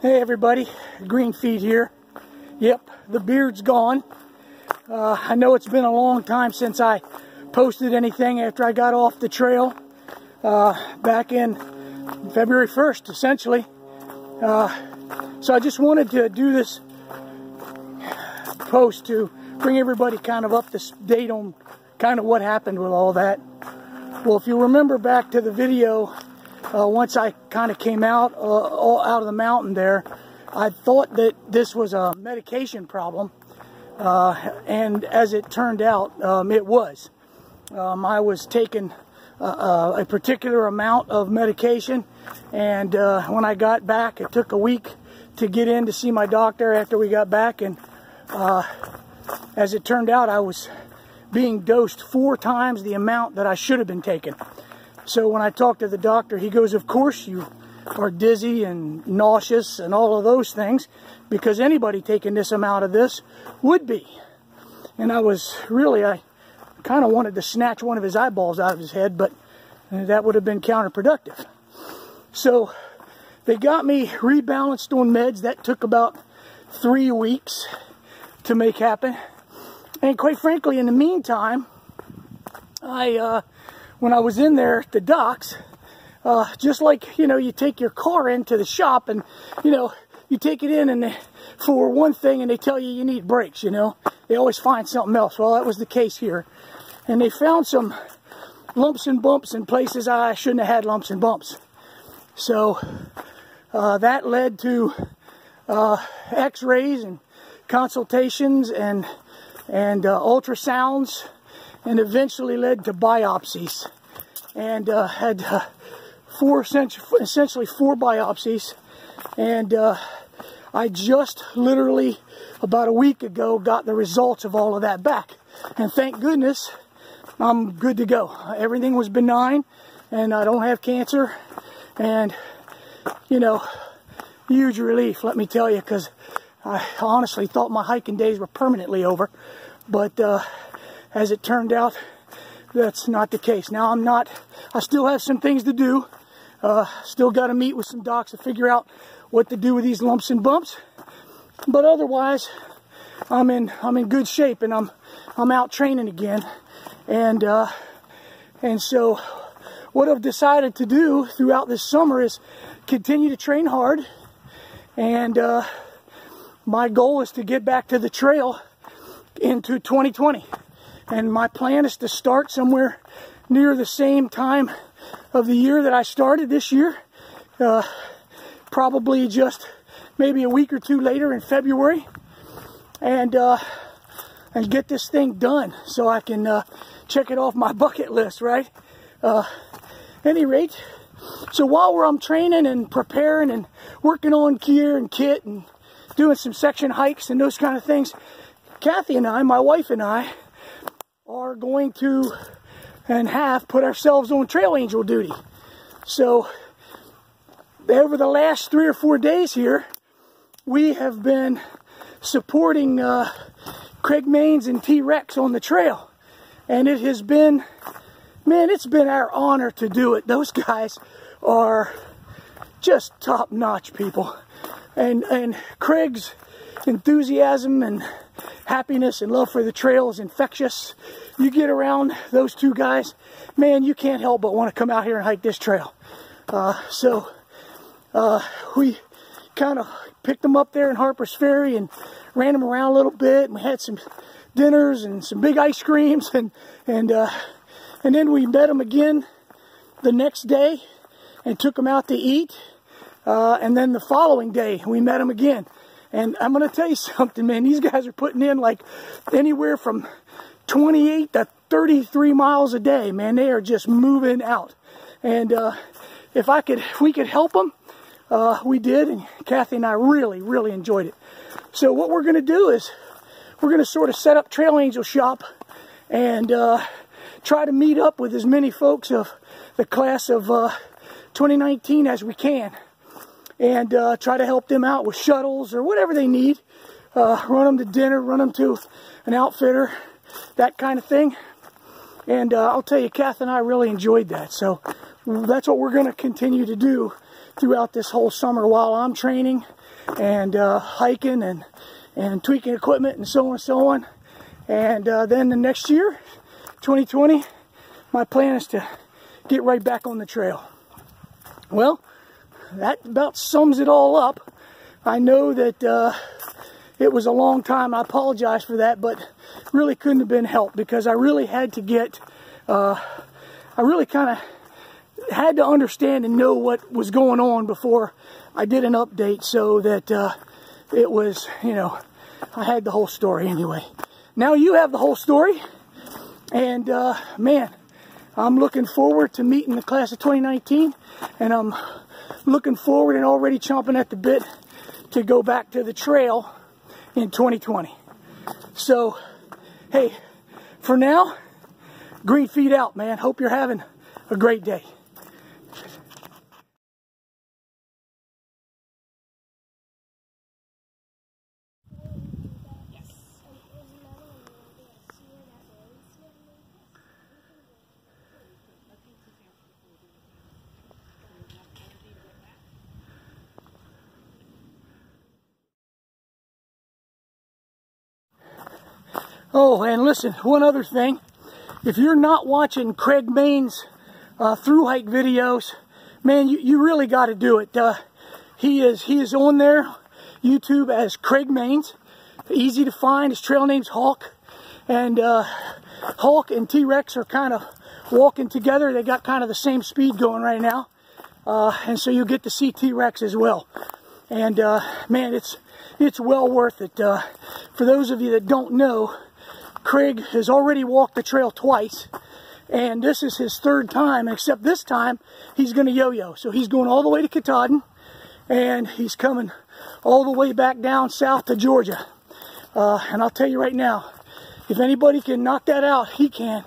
Hey everybody, Green Feet here. Yep, the beard's gone. I know it's been a long time since I posted anything after I got off the trail back in February 1st, essentially. So I just wanted to do this post to bring everybody kind of up to date on kind of what happened with all that. Well, if you remember back to the video, once I kind of came out of the mountain there, I thought that this was a medication problem, and as it turned out, it was. I was taking a particular amount of medication, and when I got back, it took a week to get in to see my doctor after we got back, and as it turned out, I was being dosed 4 times the amount that I should have been taking. So when I talked to the doctor, he goes, of course you are dizzy and nauseous and all of those things, because anybody taking this amount of this would be. And I kind of wanted to snatch one of his eyeballs out of his head, but that would have been counterproductive. So they got me rebalanced on meds. That took about 3 weeks to make happen. And quite frankly, in the meantime, when I was in there at the docks, just like, you take your car into the shop and, you take it in and for one thing and they tell you need brakes, They always find something else. Well, that was the case here. And they found some lumps and bumps in places I shouldn't have had lumps and bumps. So that led to x-rays and consultations and ultrasounds, and eventually led to biopsies, and had essentially four biopsies, and I just literally about a week ago got the results of all of that back, and thank goodness I'm good to go. Everything was benign, and I don't have cancer, and huge relief, let me tell you, because I honestly thought my hiking days were permanently over, but as it turned out, that's not the case. Now I still have some things to do. Still got to meet with some docs to figure out what to do with these lumps and bumps. But otherwise, I'm in good shape, and I'm out training again. And so what I've decided to do throughout this summer is continue to train hard. And my goal is to get back to the trail into 2020. And my plan is to start somewhere near the same time of the year that I started this year. Probably just maybe a week or two later in February. And get this thing done so I can check it off my bucket list, right? Any rate, so while I'm training and preparing and working on gear and kit and doing some section hikes and those kind of things, Kathy and I, my wife and I, are going to and have put ourselves on trail angel duty. So over the last 3 or 4 days here, we have been supporting Craig Maines and T-Rex on the trail, and it has been, man, it's been our honor to do it. Those guys are just top-notch people, and Craig's enthusiasm and happiness and love for the trail is infectious. You get around those two guys, man, you can't help but want to come out here and hike this trail. So we kind of picked them up there in Harper's Ferry and ran them around a little bit, and we had some dinners and some big ice creams, and then we met them again the next day and took them out to eat, and then the following day we met them again. And I'm going to tell you something, man. These guys are putting in like anywhere from 28 to 33 miles a day, man. They are just moving out. And if we could help them, we did. And Kathy and I really enjoyed it. So what we're going to do is we're going to sort of set up Trail Angel Shop and try to meet up with as many folks of the class of 2019 as we can. And try to help them out with shuttles or whatever they need. Run them to dinner, run them to an outfitter, that kind of thing. And I'll tell you, Kath and I really enjoyed that. So that's what we're going to continue to do throughout this whole summer while I'm training and hiking and tweaking equipment and so on and so on. And then the next year, 2020, my plan is to get right back on the trail. Well, that about sums it all up. I know that it was a long time. I apologize for that, but really couldn't have been helped because I really had to get, I really kind of had to understand and know what was going on before I did an update so that it was, you know, I had the whole story anyway. Now you have the whole story, and man, I'm looking forward to meeting the class of 2019, and I'm looking forward and already chomping at the bit to go back to the trail in 2020. So, hey, for now, green feet out, man. Hope you're having a great day. Oh, and listen, one other thing. If you're not watching Craig Main's through hike videos, man, you really got to do it. He is on there, YouTube, as Craig Main's. Easy to find. His trail name's Hawk. And Hawk and T-Rex are kind of walking together. They got kind of the same speed going right now. And so you'll get to see T-Rex as well. And man, it's well worth it. For those of you that don't know, Craig has already walked the trail twice, and this is his third time, except this time he's going to yo-yo. So he's going all the way to Katahdin, and he's coming all the way back down south to Georgia. And I'll tell you right now, if anybody can knock that out, he can,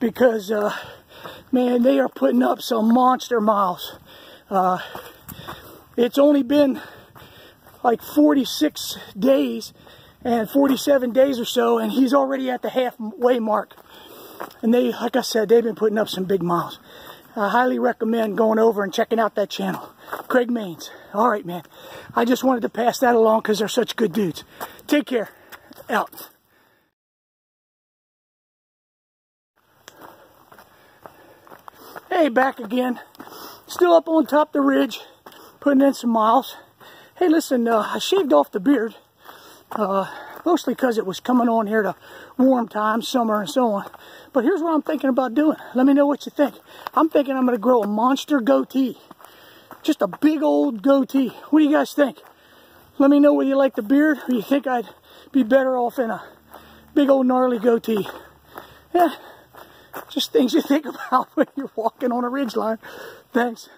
because man, they are putting up some monster miles. It's only been like 46 days and 47 days or so, and he's already at the halfway mark. And they, like I said, they've been putting up some big miles. I highly recommend going over and checking out that channel. Craig Main's. All right, man. I just wanted to pass that along because they're such good dudes. Take care. Out. Hey, back again. Still up on top of the ridge, putting in some miles. Hey, listen, I shaved off the beard. Mostly because it was coming on here to warm times, summer and so on. But here's what I'm thinking about doing. Let me know what you think. I'm thinking I'm going to grow a monster goatee. Just a big old goatee. What do you guys think? Let me know whether you like the beard or you think I'd be better off in a big old gnarly goatee. Yeah, just things you think about when you're walking on a ridgeline. Thanks.